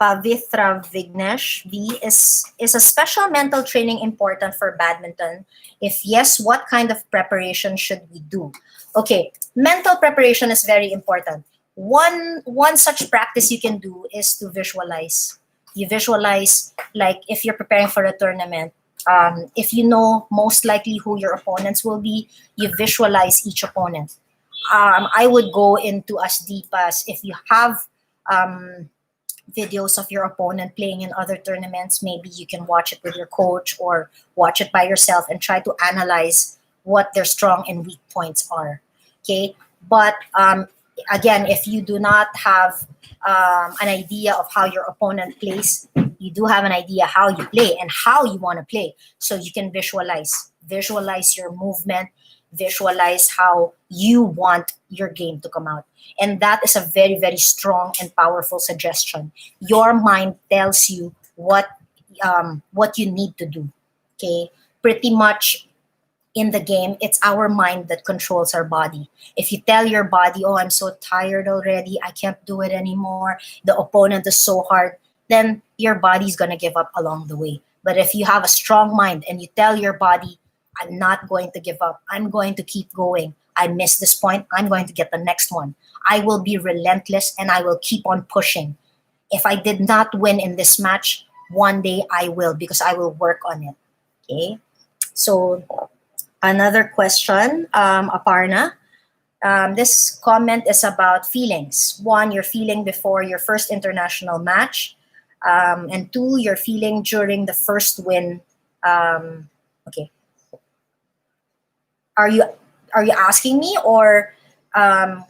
Pavitra Vignesh V, is a special mental training important for badminton? If yes, what kind of preparation should we do? Okay, mental preparation is very important. One such practice you can do is to visualize. You visualize, like if you're preparing for a tournament, if you know most likely who your opponents will be, you visualize each opponent. I would go into as deep as, if you have videos of your opponent playing in other tournaments. Maybe you can watch it with your coach or watch it by yourself and try to analyze what their strong and weak points are. Okay, but again, if you do not have an idea of how your opponent plays, you do have an idea how you play and how you want to play. So you can visualize your movement, visualize how you want your game to come out. And that is a very, very strong and powerful suggestion. Your mind tells you what you need to do. Okay, pretty much in the game, it's our mind that controls our body. If you tell your body, oh, I'm so tired already, I can't do it anymore, the opponent is so hard, then your body's going to give up along the way. But if you have a strong mind and you tell your body, I'm not going to give up, I'm going to keep going, I missed this point, I'm going to get the next one, I will be relentless and I will keep on pushing. If I did not win in this match, one day I will, because I will work on it. Okay, so another question, Aparna. This comment is about feelings. One, your feeling before your first international match. And two, your feeling during the first win. Okay. Are you asking me or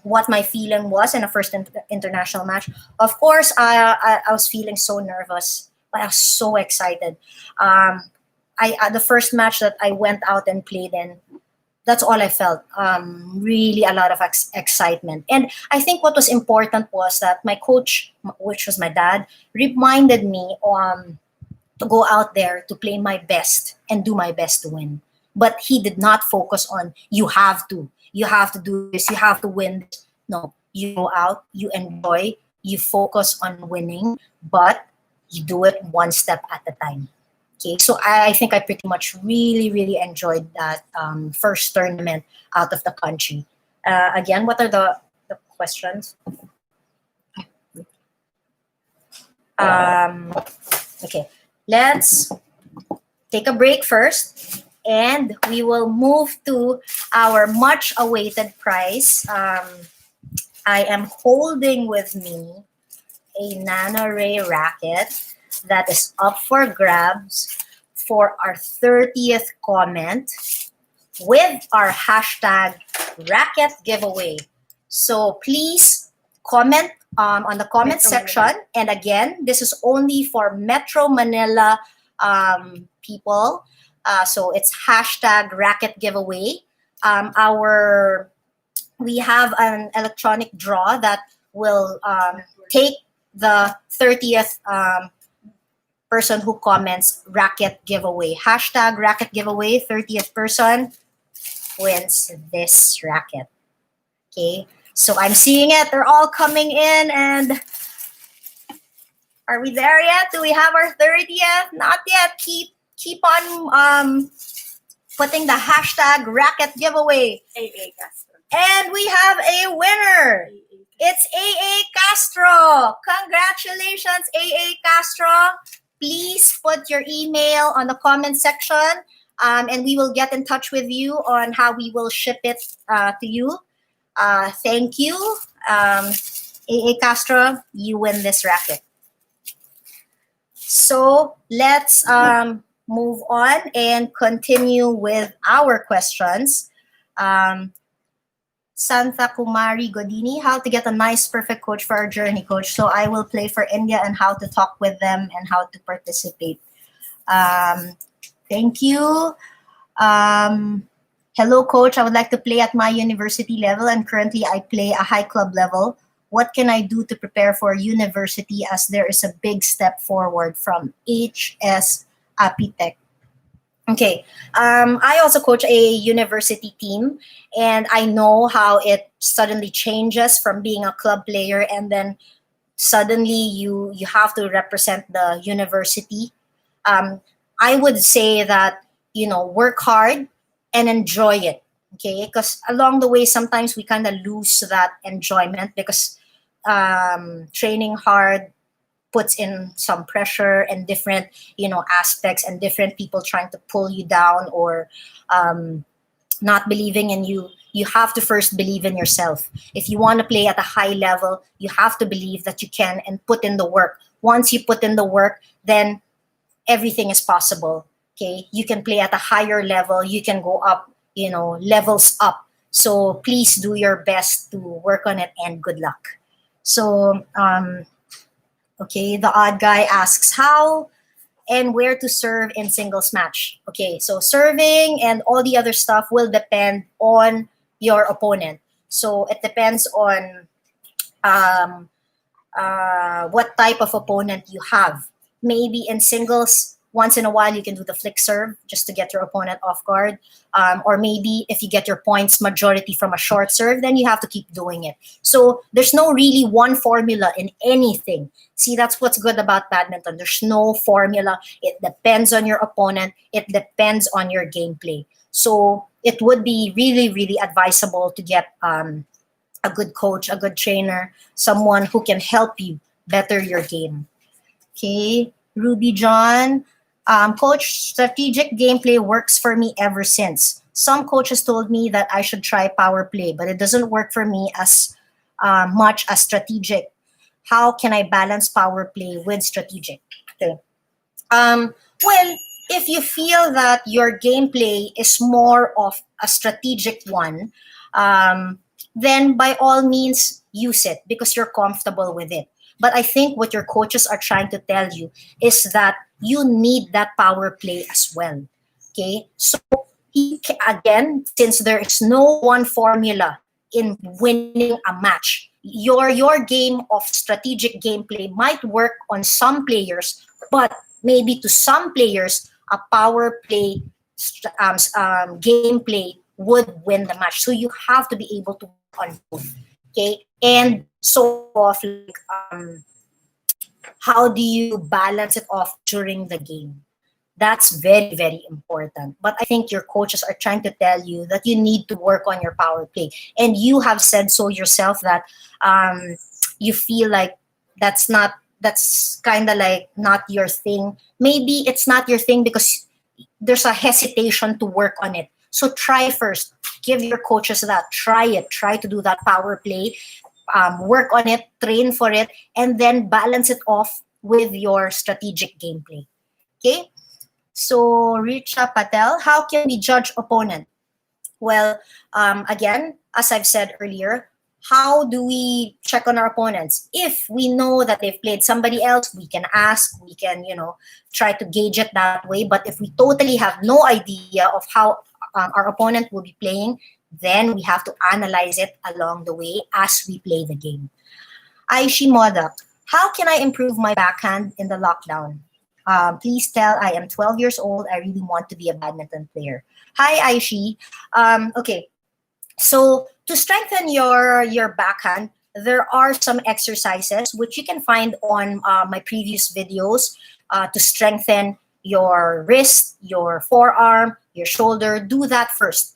what my feeling was in a first international match? Of course, I was feeling so nervous, but I was so excited. The first match that I went out and played in, that's all I felt. Really a lot of excitement. And I think what was important was that my coach, which was my dad, reminded me to go out there to play my best and do my best to win. But he did not focus on, you have to do this, you have to win this. No, you go out, you enjoy, you focus on winning, but you do it one step at a time. Okay, so I think I pretty much really, really enjoyed that first tournament out of the country. Again, what are the questions? Okay, let's take a break first, and we will move to our much-awaited prize. I am holding with me a Nano Ray racket that is up for grabs for our 30th comment with our hashtag Racket giveaway. So please comment on the comment section. And again, this is only for Metro Manila people. So it's hashtag Racket giveaway. We have an electronic draw that will take the 30th person who comments Racket giveaway. Hashtag Racket giveaway, 30th person wins this racket. Okay, so I'm seeing it. They're all coming in, and are we there yet? Do we have our 30th? Not yet. Keep on putting the hashtag Racket giveaway.
AA Castro.
And we have a winner. It's AA Castro. Congratulations, AA Castro. Please put your email on the comment section, and we will get in touch with you on how we will ship it to you. Thank you. AA Castro, you win this racket. So let's move on and continue with our questions. Santa Kumari Godini, how to get a nice, perfect coach for our journey, coach. So I will play for India and how to talk with them and how to participate. Thank you. Hello, coach. I would like to play at my university level, and currently I play a high club level. What can I do to prepare for university, as there is a big step forward from HS Apitech? Okay, I also coach a university team, and I know how it suddenly changes from being a club player, and then suddenly you have to represent the university. I would say that, work hard and enjoy it, okay? Because along the way, sometimes we kind of lose that enjoyment because training hard puts in some pressure and different, aspects, and different people trying to pull you down or not believing in you. you have to first believe in yourself. If you want to play at a high level, you have to believe that you can and put in the work. Once you put in the work, then everything is possible. Okay, you can play at a higher level, you can go up, levels up. So please do your best to work on it, and good luck. So okay, the odd guy asks how and where to serve in singles match. Okay, so serving and all the other stuff will depend on your opponent. So it depends on um, what type of opponent you have. Maybe in singles, once in a while you can do the flick serve just to get your opponent off guard. Or maybe if you get your points majority from a short serve, then you have to keep doing it. So there's no really one formula in anything. See, that's what's good about badminton. There's no formula. It depends on your opponent. It depends on your gameplay. So it would be really, really advisable to get a good coach, a good trainer, someone who can help you better your game. Okay, Ruby John. Coach, strategic gameplay works for me ever since. Some coaches told me that I should try power play, but it doesn't work for me as much as strategic. How can I balance power play with strategic? Okay. Well, if you feel that your gameplay is more of a strategic one, then by all means use it because you're comfortable with it. But I think what your coaches are trying to tell you is that you need that power play as well. Okay, so again, since there is no one formula in winning a match, your game of strategic gameplay might work on some players, but maybe to some players, a power play gameplay would win the match. So you have to be able to work on both. Okay, and sort of like how do you balance it off during the game? That's very, very important. But I think your coaches are trying to tell you that you need to work on your power play. And you have said so yourself that you feel like that's kind of like not your thing. Maybe it's not your thing because there's a hesitation to work on it. So try first. Give your coaches that. Try it. Try to do that power play. Work on it, train for it, and then balance it off with your strategic gameplay. Okay? So, Richa Patel, how can we judge opponent? Well, again, as I've said earlier, how do we check on our opponents? If we know that they've played somebody else, we can ask, we can, try to gauge it that way. But if we totally have no idea of how our opponent will be playing, then we have to analyze it along the way as we play the game. Aishi Modak, how can I improve my backhand in the lockdown? Please tell, I am 12 years old. I really want to be a badminton player. Hi, Aishi. Okay, so to strengthen your backhand, there are some exercises which you can find on my previous videos to strengthen your wrist, your forearm, your shoulder. Do that first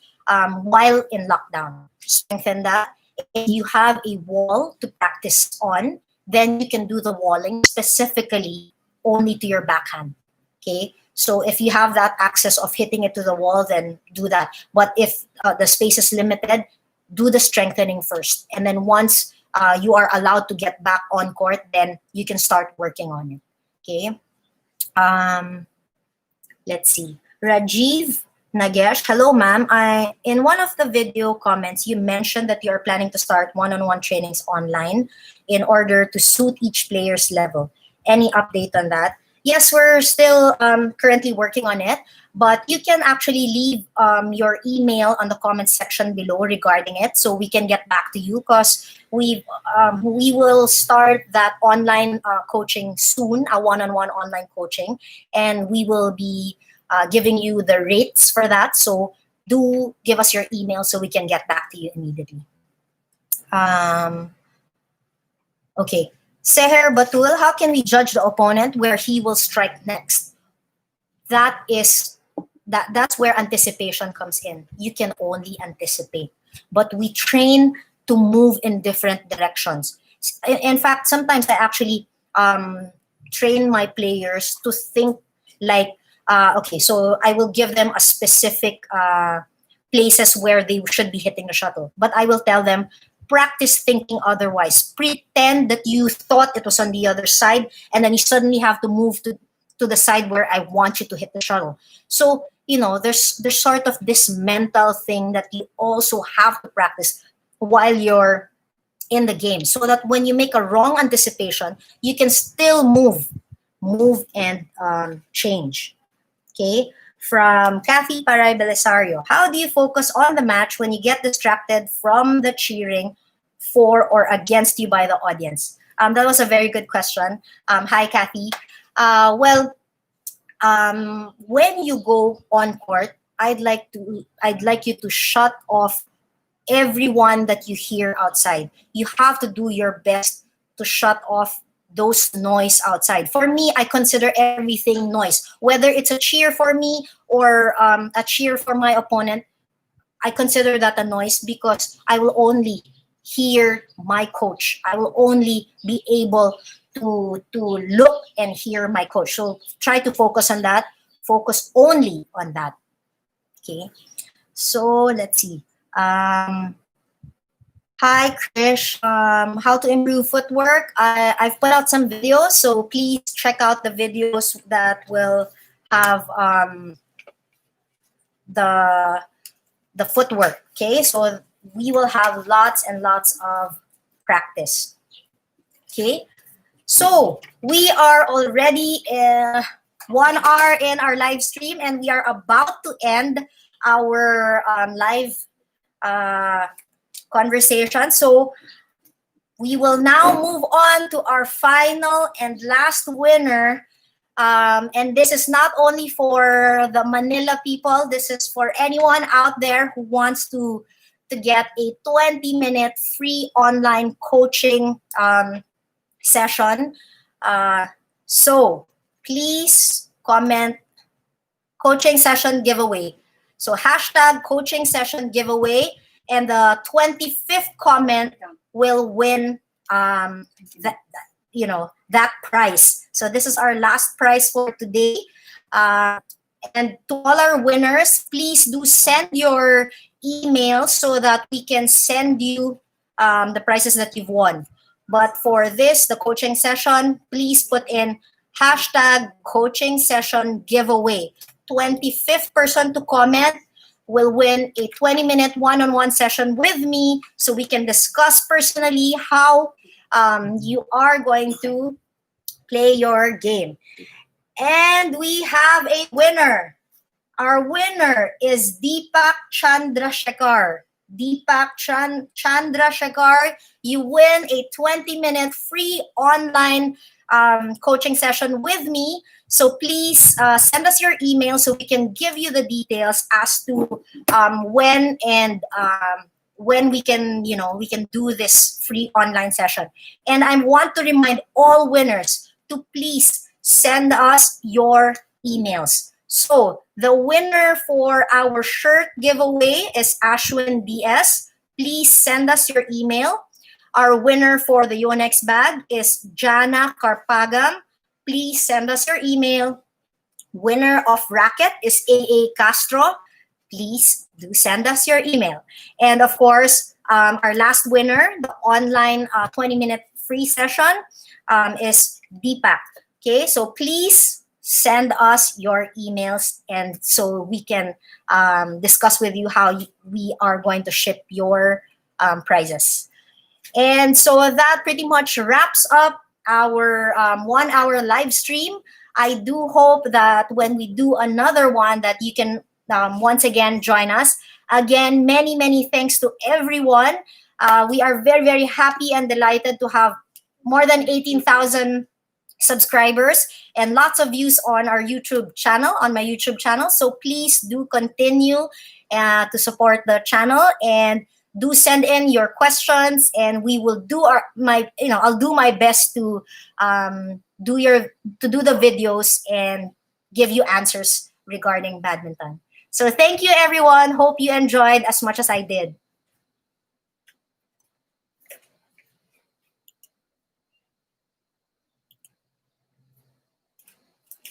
while in lockdown. Strengthen that. If you have a wall to practice on, then you can do the walling specifically only to your backhand. Okay, so if you have that access of hitting it to the wall, then do that. But if the space is limited, do the strengthening first, and then once you are allowed to get back on court, then you can start working on it. Okay. Let's see. Rajiv Nagesh, hello ma'am. In one of the video comments, you mentioned that you are planning to start one-on-one trainings online in order to suit each player's level. Any update on that? Yes, we're still currently working on it, but you can actually leave your email on the comment section below regarding it, so we can get back to you, because we will start that online coaching soon, a one-on-one online coaching, and we will be giving you the rates for that. So do give us your email so we can get back to you immediately. Okay. Seher Batul, how can we judge the opponent where he will strike next? That's where anticipation comes in. You can only anticipate, but we train to move in different directions. In fact, sometimes I actually train my players to think like, okay, so I will give them a specific places where they should be hitting the shuttle. But I will tell them, practice thinking otherwise. Pretend that you thought it was on the other side, and then you suddenly have to move to the side where I want you to hit the shuttle. So, there's sort of this mental thing that you also have to practice while you're in the game, so that when you make a wrong anticipation, you can still move and change. Okay? From Kathy Paray Belisario, how do you focus on the match when you get distracted from the cheering for or against you by the audience? That was a very good question. Hi, Kathy. Well, when you go on court, I'd like you to shut off everyone that you hear outside. You have to do your best to shut off those noise outside. For me, I consider everything noise. Whether it's a cheer for me or a cheer for my opponent, I consider that a noise because I will only hear my coach. I will only be able to look and hear my coach. So try to focus on that. Focus only on that. Okay. So let's see. Hi, Krish. How to improve footwork. I've put out some videos, so please check out the videos that will have the footwork. Okay, so we will have lots and lots of practice. Okay, so we are already 1 hour in our live stream, and we are about to end our live conversation. So we will now move on to our final and last winner. And this is not only for the Manila people, this is for anyone out there who wants to get a 20-minute free online coaching session. So please comment coaching session giveaway. So hashtag coaching session giveaway, and the 25th comment will win that prize. So this is our last prize for today. And to all our winners, please do send your email so that we can send you the prizes that you've won. But for this, the coaching session, please put in hashtag coaching session giveaway. 25th person to comment will win a 20-minute one-on-one session with me so we can discuss personally how you are going to play your game. And we have a winner. Our winner is Deepak Chandrasekhar. Deepak Chandrasekhar, you win a 20-minute free online coaching session with me. So please send us your email so we can give you the details as to when we can do this free online session. And I want to remind all winners to please send us your emails. So the winner for our shirt giveaway is Ashwin DS. Please send us your email. Our winner for the Yonex bag is Jana Karpagam. Please send us your email. Winner of Racket is AA Castro. Please do send us your email. And of course, our last winner, the online 20-minute free session, is Deepak. Okay, so please send us your emails, and so we can discuss with you how we are going to ship your prizes. And so that pretty much wraps up our 1 hour live stream. I do hope that when we do another one that you can once again join us. Again, many, many thanks to everyone. We are very, very happy and delighted to have more than 18,000 subscribers and lots of views on our YouTube channel, on my YouTube channel. So please do continue to support the channel, and do send in your questions, and we will do I'll do my best to do the videos and give you answers regarding badminton. So thank you, everyone. Hope you enjoyed as much as I did.